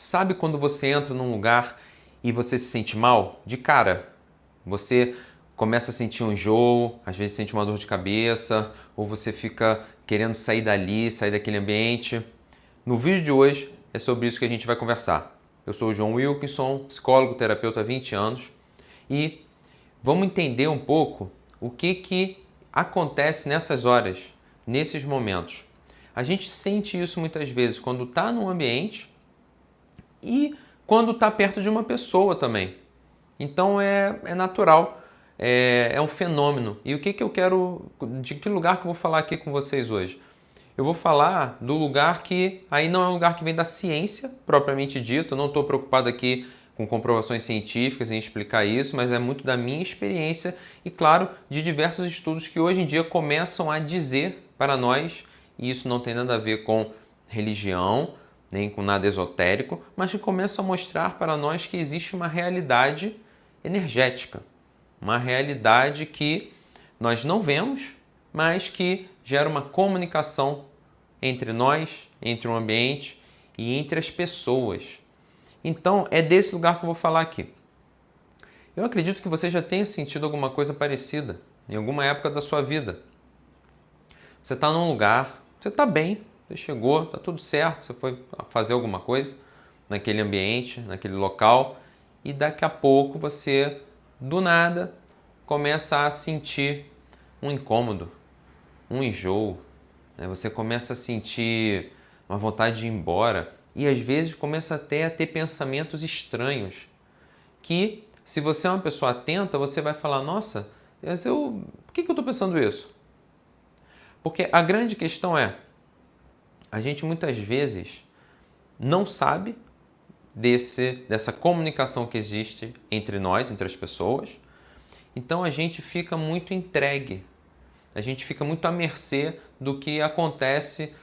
Sabe quando você entra num lugar e você se sente mal? De cara, você começa a sentir um enjoo, às vezes sente uma dor de cabeça, ou você fica querendo sair dali, sair daquele ambiente. No vídeo de hoje é sobre isso que a gente vai conversar. Eu sou o João Wilkinson, psicólogo, terapeuta há 20 anos e vamos entender um pouco o que acontece nessas horas, nesses momentos. A gente sente isso muitas vezes quando está num ambiente e quando está perto de uma pessoa também. Então é natural, é um fenômeno. E o que eu quero, de que lugar que eu vou falar aqui com vocês hoje? Eu vou falar do lugar que aí não é um lugar que vem da ciência propriamente dito. Eu não estou preocupado aqui com comprovações científicas em explicar isso, mas é muito da minha experiência e, claro, de diversos estudos que hoje em dia começam a dizer para nós, e isso não tem nada a ver com religião, nem com nada esotérico, mas que começam a mostrar para nós que existe uma realidade energética, uma realidade que nós não vemos, mas que gera uma comunicação entre nós, entre o ambiente e entre as pessoas. Então, é desse lugar que eu vou falar aqui. Eu acredito que você já tenha sentido alguma coisa parecida em alguma época da sua vida. Você está num lugar, você está bem, você chegou, está tudo certo, você foi fazer alguma coisa naquele ambiente, naquele local, e daqui a pouco você, do nada, começa a sentir um incômodo, um enjoo, né? Você começa a sentir uma vontade de ir embora e às vezes começa até a ter pensamentos estranhos que, se você é uma pessoa atenta, você vai falar, nossa, mas por que eu estou pensando isso? Porque a grande questão é, a gente muitas vezes não sabe dessa comunicação que existe entre nós, entre as pessoas, então a gente fica muito entregue, a gente fica muito à mercê do que acontece,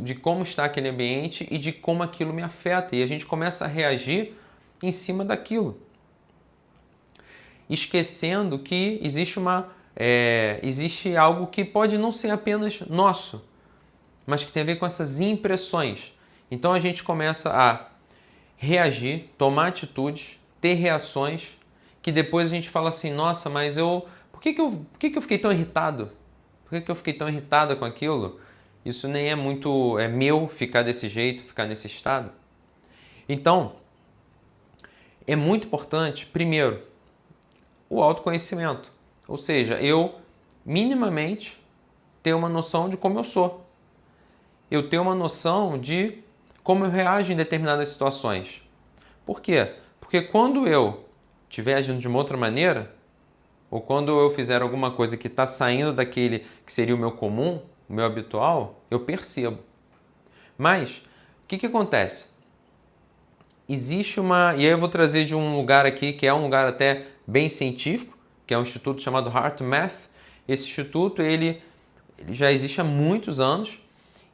de como está aquele ambiente e de como aquilo me afeta. E a gente começa a reagir em cima daquilo, esquecendo que existe algo que pode não ser apenas nosso, mas que tem a ver com essas impressões. Então a gente começa a reagir, tomar atitudes, ter reações, que depois a gente fala assim, nossa, mas por que eu fiquei tão irritado? Por que eu fiquei tão irritada com aquilo? Isso nem é muito meu ficar desse jeito, ficar nesse estado. Então, é muito importante, primeiro, o autoconhecimento. Ou seja, eu minimamente ter uma noção de como eu sou. Eu ter uma noção de como eu reajo em determinadas situações. Por quê? Porque quando eu estiver agindo de uma outra maneira, ou quando eu fizer alguma coisa que está saindo daquele que seria o meu comum, o meu habitual, eu percebo. Mas, o que acontece? Existe uma... E aí eu vou trazer de um lugar aqui, que é um lugar até bem científico, que é um instituto chamado HeartMath. Esse instituto, ele já existe há muitos anos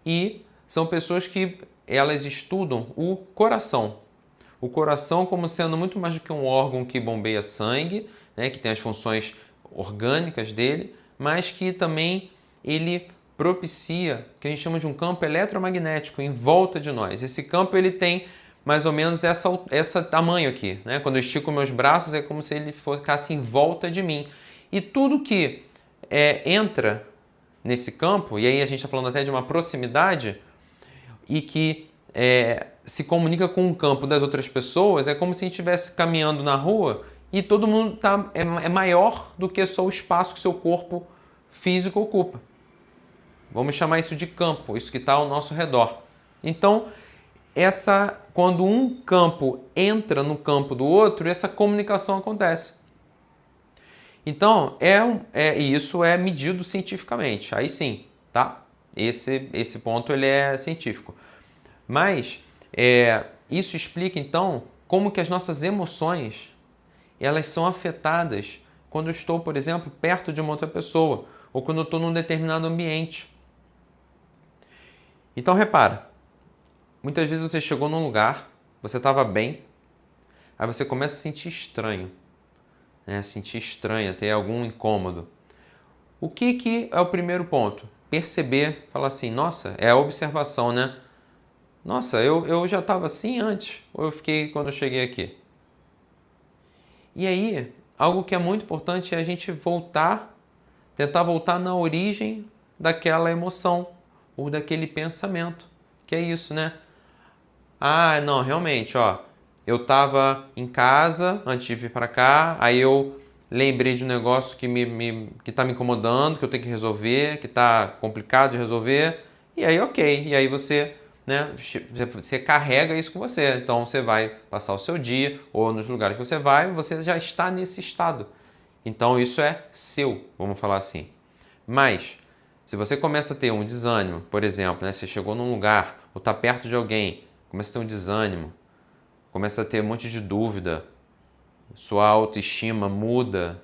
e são pessoas que elas estudam o coração. O coração como sendo muito mais do que um órgão que bombeia sangue, né, que tem as funções orgânicas dele, mas que também ele propicia o que a gente chama de um campo eletromagnético em volta de nós. Esse campo ele tem mais ou menos essa tamanho aqui, né? Quando eu estico meus braços é como se ele ficasse em volta de mim. E tudo que entra nesse campo, e aí a gente está falando até de uma proximidade, e que se comunica com o campo das outras pessoas, é como se a gente estivesse caminhando na rua e todo mundo é maior do que só o espaço que seu corpo físico ocupa. Vamos chamar isso de campo, isso que está ao nosso redor. Então, quando um campo entra no campo do outro, essa comunicação acontece. Então, isso é medido cientificamente. Aí sim, tá? Esse ponto ele é científico. Mas isso explica então como que as nossas emoções elas são afetadas quando eu estou, por exemplo, perto de uma outra pessoa ou quando eu estou num determinado ambiente. Então repara, muitas vezes você chegou num lugar, você estava bem, aí você começa a sentir estranho, né? Sentir estranho, ter algum incômodo. O que é o primeiro ponto? Perceber, falar assim, nossa, é a observação, né? Nossa, eu já estava assim antes, ou eu fiquei quando eu cheguei aqui? E aí, algo que é muito importante é a gente tentar voltar na origem daquela emoção ou daquele pensamento. Que é isso, né? Ah, não, realmente, ó. Eu tava em casa antes de vir para cá, aí eu lembrei de um negócio que tá me incomodando, que eu tenho que resolver, que tá complicado de resolver. E aí, ok. E aí você, né, você carrega isso com você. Então você vai passar o seu dia, ou nos lugares que você já está nesse estado. Então isso é seu, vamos falar assim. Mas, se você começa a ter um desânimo, por exemplo, né, você chegou num lugar ou está perto de alguém, começa a ter um desânimo, começa a ter um monte de dúvida, sua autoestima muda,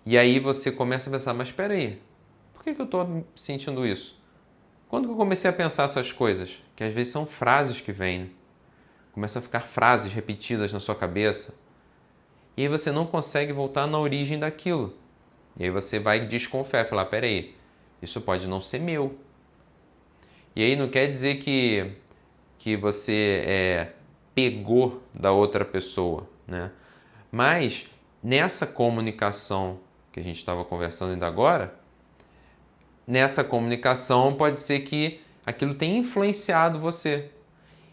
e aí você começa a pensar, mas espera aí, por que eu estou sentindo isso? Quando que eu comecei a pensar essas coisas? Que às vezes são frases que vêm, né? Começa a ficar frases repetidas na sua cabeça, e aí você não consegue voltar na origem daquilo. E aí você vai desconfiar, falar, peraí, isso pode não ser meu. E aí não quer dizer que você pegou da outra pessoa, né? Mas nessa comunicação que a gente estava conversando ainda agora, nessa comunicação pode ser que aquilo tenha influenciado você.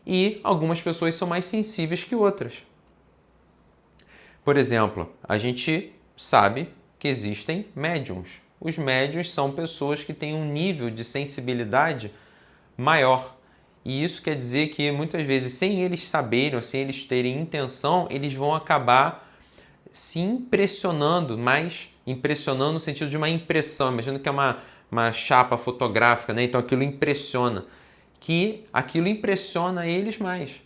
E algumas pessoas são mais sensíveis que outras. Por exemplo, a gente sabe que existem médiums. Os médiums são pessoas que têm um nível de sensibilidade maior. E isso quer dizer que muitas vezes, sem eles saberem ou sem eles terem intenção, eles vão acabar se impressionando, mas impressionando no sentido de uma impressão. Imagina que é uma chapa fotográfica, né? Então aquilo impressiona. Que aquilo impressiona eles mais.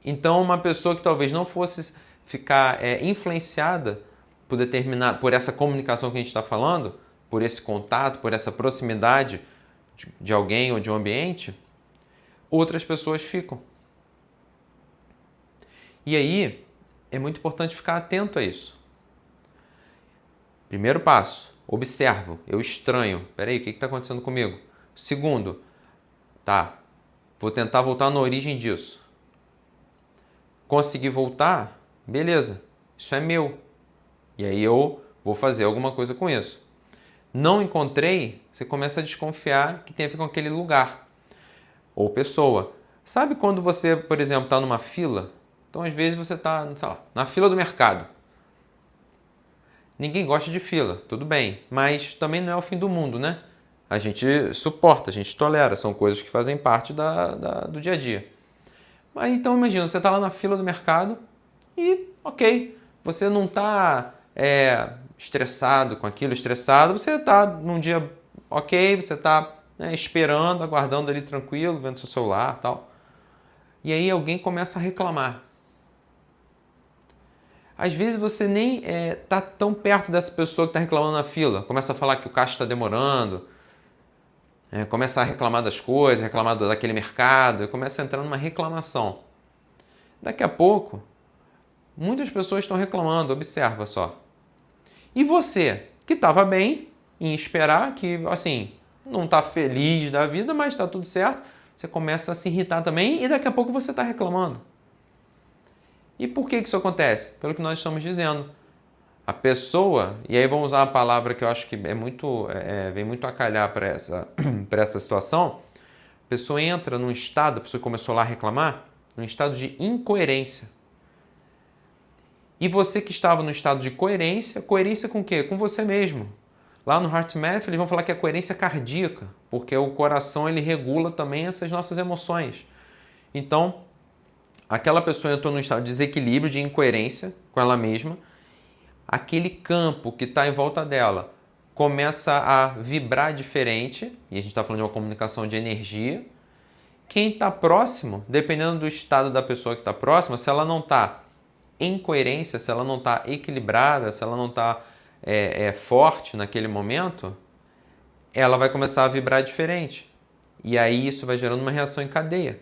Então uma pessoa que talvez não fosse ficar influenciada por essa comunicação que a gente está falando, por esse contato, por essa proximidade de alguém ou de um ambiente, outras pessoas ficam. E aí é muito importante ficar atento a isso. Primeiro passo, observo, eu estranho. Peraí, o que está acontecendo comigo? Segundo, tá, vou tentar voltar na origem disso. Conseguir voltar? Beleza, isso é meu. E aí eu vou fazer alguma coisa com isso. Não encontrei, você começa a desconfiar que tem a ver com aquele lugar ou pessoa. Sabe quando você, por exemplo, está numa fila? Então, às vezes, você está, sei lá, na fila do mercado. Ninguém gosta de fila, tudo bem, mas também não é o fim do mundo, né? A gente suporta, a gente tolera, são coisas que fazem parte do dia a dia. Mas então, imagina, você está lá na fila do mercado e, ok, você não está estressado com aquilo, você está num dia ok, você está esperando, aguardando ali tranquilo, vendo seu celular e tal. E aí alguém começa a reclamar. Às vezes você nem está tão perto dessa pessoa que está reclamando na fila. Começa a falar que o caixa está demorando, começa a reclamar das coisas, reclamar daquele mercado, começa a entrar numa reclamação. Daqui a pouco, muitas pessoas estão reclamando, observa só. E você, que estava bem em esperar, que assim, não está feliz da vida, mas está tudo certo, você começa a se irritar também e daqui a pouco você está reclamando. E por que isso acontece? Pelo que nós estamos dizendo. A pessoa, e aí vamos usar uma palavra que eu acho que vem muito a calhar para para essa situação, a pessoa entra num estado, a pessoa começou lá a reclamar, num estado de incoerência. E você que estava no estado de coerência, coerência com o quê? Com você mesmo. Lá no HeartMath eles vão falar que é coerência cardíaca, porque o coração ele regula também essas nossas emoções. Então, aquela pessoa entrou num estado de desequilíbrio, de incoerência com ela mesma, aquele campo que está em volta dela começa a vibrar diferente, e a gente está falando de uma comunicação de energia. Quem está próximo, dependendo do estado da pessoa que está próxima, se ela não está em coerência, se ela não está equilibrada, se ela não está forte naquele momento, ela vai começar a vibrar diferente. E aí isso vai gerando uma reação em cadeia.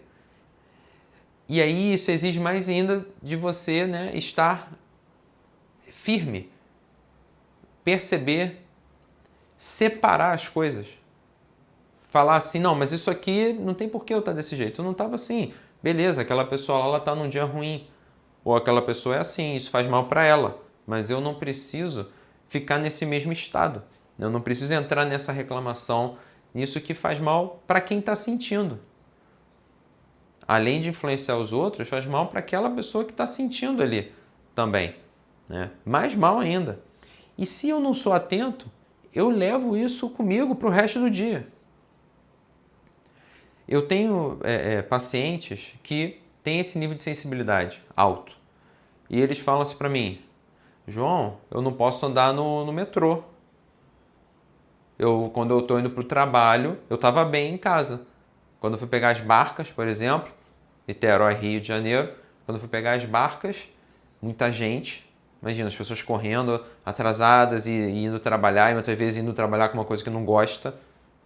E aí isso exige mais ainda de você estar firme, perceber, separar as coisas, falar assim, não, mas isso aqui não tem por que eu estar desse jeito. Eu não estava assim. Beleza, aquela pessoa lá, ela está num dia ruim. Ou aquela pessoa é assim, isso faz mal para ela. Mas eu não preciso ficar nesse mesmo estado. Eu não preciso entrar nessa reclamação, nisso que faz mal para quem está sentindo. Além de influenciar os outros, faz mal para aquela pessoa que está sentindo ali também, né? Mais mal ainda. E se eu não sou atento, eu levo isso comigo para o resto do dia. Eu tenho pacientes que têm esse nível de sensibilidade alto. E eles falam assim para mim, João, eu não posso andar no metrô. Quando eu estou indo para o trabalho, eu estava bem em casa. Quando eu fui pegar as barcas, por exemplo, Niterói, Rio de Janeiro, quando eu fui pegar as barcas, muita gente, imagina, as pessoas correndo, atrasadas e indo trabalhar, e muitas vezes indo trabalhar com uma coisa que não gosta.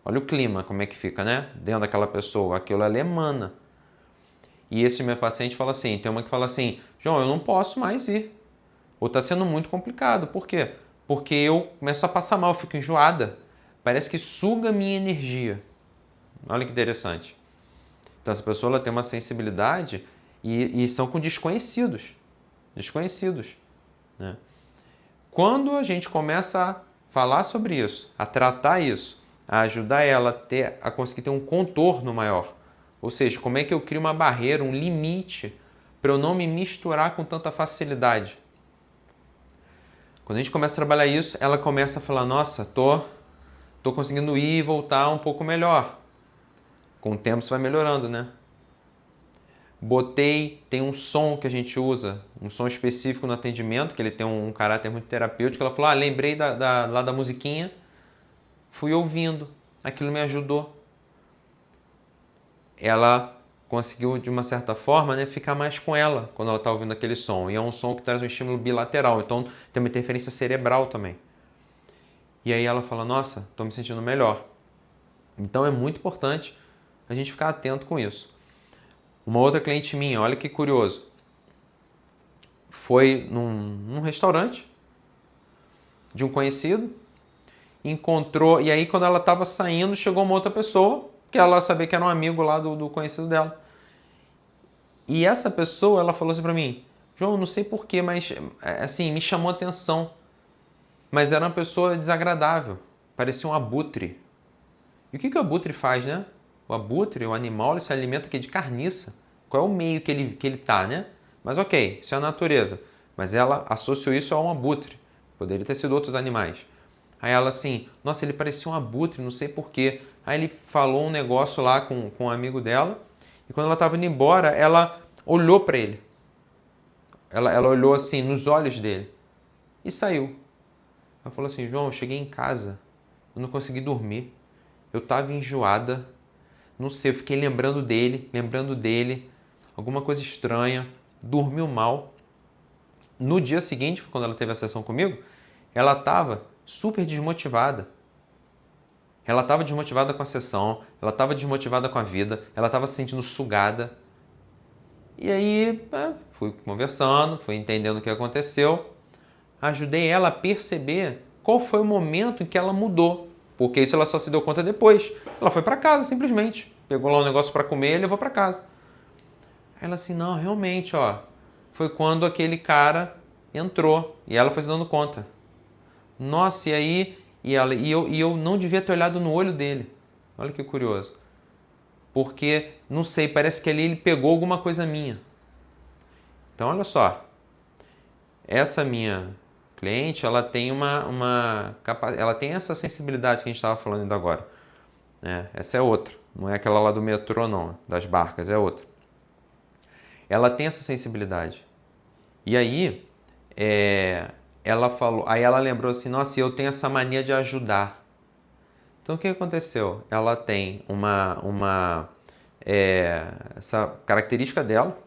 Olha o clima, como é que fica, né? Dentro daquela pessoa, aquilo ali emana. E esse meu paciente fala assim, tem uma que fala assim, João, eu não posso mais ir. Ou está sendo muito complicado. Por quê? Porque eu começo a passar mal, eu fico enjoada. Parece que suga a minha energia. Olha que interessante. Então essa pessoa ela tem uma sensibilidade e são com desconhecidos. Desconhecidos. Né? Quando a gente começa a falar sobre isso, a tratar isso, a ajudar ela a conseguir ter um contorno maior, ou seja, como é que eu crio uma barreira, um limite, para eu não me misturar com tanta facilidade. Quando a gente começa a trabalhar isso, ela começa a falar, nossa, tô conseguindo ir e voltar um pouco melhor. Com o tempo isso vai melhorando, né? Tem um som que a gente usa, um som específico no atendimento, que ele tem um caráter muito terapêutico. Ela falou, lembrei lá da musiquinha, fui ouvindo, aquilo me ajudou. Ela conseguiu, de uma certa forma, né, ficar mais com ela quando ela está ouvindo aquele som. E é um som que traz um estímulo bilateral, então tem uma interferência cerebral também. E aí ela fala, nossa, estou me sentindo melhor. Então é muito importante a gente ficar atento com isso. Uma outra cliente minha, olha que curioso, foi num restaurante de um conhecido, encontrou, e aí quando ela estava saindo, chegou uma outra pessoa, que ela sabia que era um amigo lá do conhecido dela. E essa pessoa, ela falou assim pra mim, João, não sei porquê, mas assim, me chamou a atenção. Mas era uma pessoa desagradável, parecia um abutre. E o que o abutre faz, né? O abutre, o animal, ele se alimenta aqui de carniça. Qual é o meio que ele tá, né? Mas ok, isso é a natureza. Mas ela associou isso a um abutre. Poderia ter sido outros animais. Aí ela assim, nossa, ele parecia um abutre, não sei porquê. Aí ele falou um negócio lá com um amigo dela. E quando ela estava indo embora, ela olhou para ele. Ela olhou assim, nos olhos dele. E saiu. Ela falou assim, João, eu cheguei em casa, eu não consegui dormir. Eu estava enjoada, não sei, eu fiquei lembrando dele, alguma coisa estranha, dormiu mal. No dia seguinte, quando ela teve a sessão comigo, ela estava super desmotivada. Ela estava desmotivada com a sessão, ela estava desmotivada com a vida, ela estava se sentindo sugada. E aí, fui conversando, fui entendendo o que aconteceu, ajudei ela a perceber qual foi o momento em que ela mudou. Porque isso ela só se deu conta depois. Ela foi para casa, simplesmente. Pegou lá um negócio para comer e levou para casa. Aí ela assim, não, realmente, foi quando aquele cara entrou. E ela foi se dando conta. Nossa, e aí... eu não devia ter olhado no olho dele. Olha que curioso. Porque, não sei, parece que ali ele pegou alguma coisa minha. Então, olha só. Essa minha cliente, ela tem ela tem essa sensibilidade que a gente estava falando ainda agora. Essa é outra. Não é aquela lá do metrô, não. Das barcas, é outra. Ela tem essa sensibilidade. E aí, ela falou... Aí ela lembrou assim, nossa, eu tenho essa mania de ajudar. Então, o que aconteceu? Ela tem essa característica dela,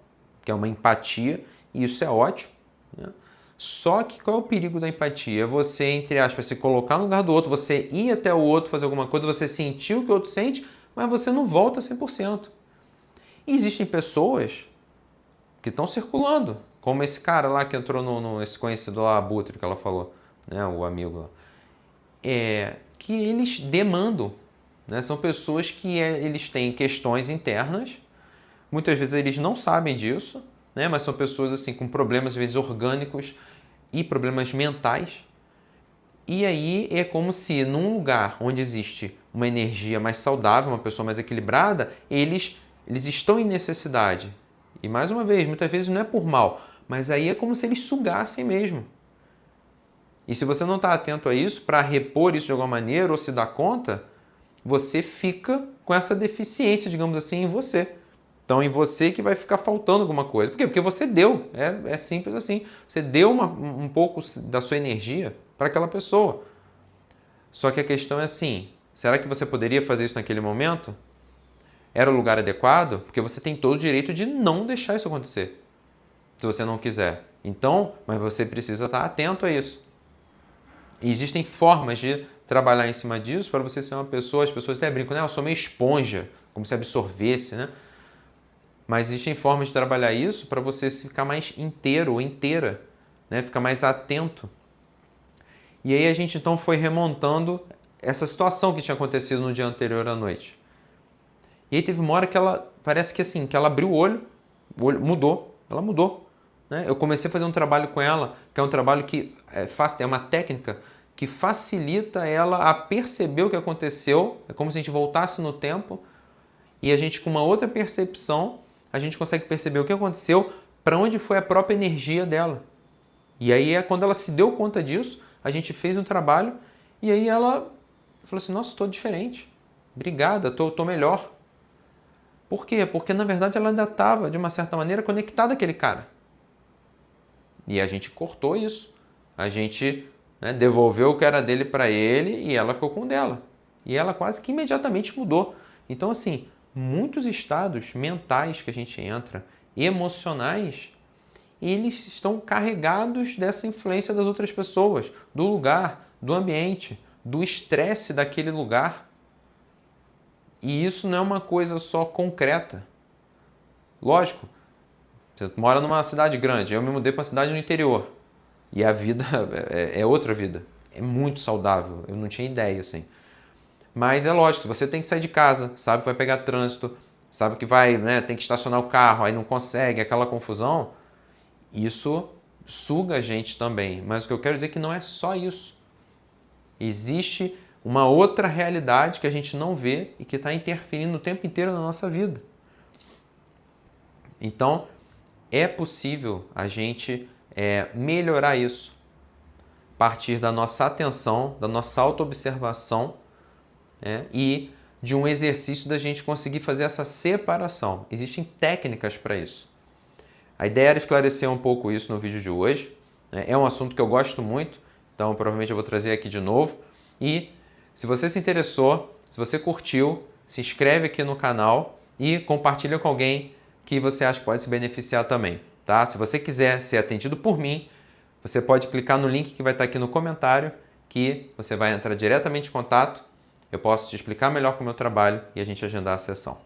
que é uma empatia, e isso é ótimo, né? Só que qual é o perigo da empatia? É você, entre aspas, se colocar no lugar do outro, você ir até o outro fazer alguma coisa, você sentir o que o outro sente, mas você não volta 100%. E existem pessoas que estão circulando, como esse cara lá que entrou esse conhecido lá, Abutre, que ela falou, né, o amigo lá, que eles demandam, né? São pessoas que eles têm questões internas, muitas vezes eles não sabem disso, né? Mas são pessoas assim com problemas às vezes orgânicos e problemas mentais. E aí é como se num lugar onde existe uma energia mais saudável, uma pessoa mais equilibrada, eles estão em necessidade. E mais uma vez, muitas vezes não é por mal, mas aí é como se eles sugassem mesmo. E se você não está atento a isso, para repor isso de alguma maneira ou se dar conta, você fica com essa deficiência, digamos assim, em você. Então, em você que vai ficar faltando alguma coisa. Por quê? Porque você deu. É simples assim. Você deu um pouco da sua energia para aquela pessoa. Só que a questão é assim, será que você poderia fazer isso naquele momento? Era o lugar adequado? Porque você tem todo o direito de não deixar isso acontecer, se você não quiser. Então, mas você precisa estar atento a isso. E existem formas de trabalhar em cima disso para você ser uma pessoa, as pessoas até brincam, né? Eu sou meio esponja, como se absorvesse, né? Mas existem formas de trabalhar isso para você ficar mais inteiro ou inteira, né? Ficar mais atento. E aí a gente então foi remontando essa situação que tinha acontecido no dia anterior à noite. E aí teve uma hora que ela, parece que assim, que ela abriu o olho mudou, ela mudou. Né? Eu comecei a fazer um trabalho com ela, que é um trabalho que é uma técnica que facilita ela a perceber o que aconteceu, é como se a gente voltasse no tempo e a gente com uma outra percepção, a gente consegue perceber o que aconteceu, para onde foi a própria energia dela. E aí é quando ela se deu conta disso, a gente fez um trabalho e aí ela falou assim, nossa, estou diferente, obrigada, estou melhor. Por quê? Porque na verdade ela ainda estava, de uma certa maneira, conectada àquele cara. E a gente cortou isso. A gente devolveu o que era dele para ele e ela ficou com o dela. E ela quase que imediatamente mudou. Então, assim, muitos estados mentais que a gente entra, emocionais, eles estão carregados dessa influência das outras pessoas, do lugar, do ambiente, do estresse daquele lugar. E isso não é uma coisa só concreta. Lógico, você mora numa cidade grande, eu me mudei para uma cidade no interior. E a vida é outra vida. É muito saudável, eu não tinha ideia, assim. Mas é lógico, você tem que sair de casa, sabe que vai pegar trânsito, sabe que vai, tem que estacionar o carro, aí não consegue, aquela confusão. Isso suga a gente também. Mas o que eu quero dizer é que não é só isso. Existe uma outra realidade que a gente não vê e que está interferindo o tempo inteiro na nossa vida. Então, é possível a gente melhorar isso a partir da nossa atenção, da nossa autoobservação e de um exercício da gente conseguir fazer essa separação. Existem técnicas para isso. A ideia era esclarecer um pouco isso no vídeo de hoje. É um assunto que eu gosto muito, então provavelmente eu vou trazer aqui de novo. E se você se interessou, se você curtiu, se inscreve aqui no canal e compartilha com alguém que você acha que pode se beneficiar também. Tá? Se você quiser ser atendido por mim, você pode clicar no link que vai estar aqui no comentário, que você vai entrar diretamente em contato, eu posso te explicar melhor como eu trabalho e a gente agendar a sessão.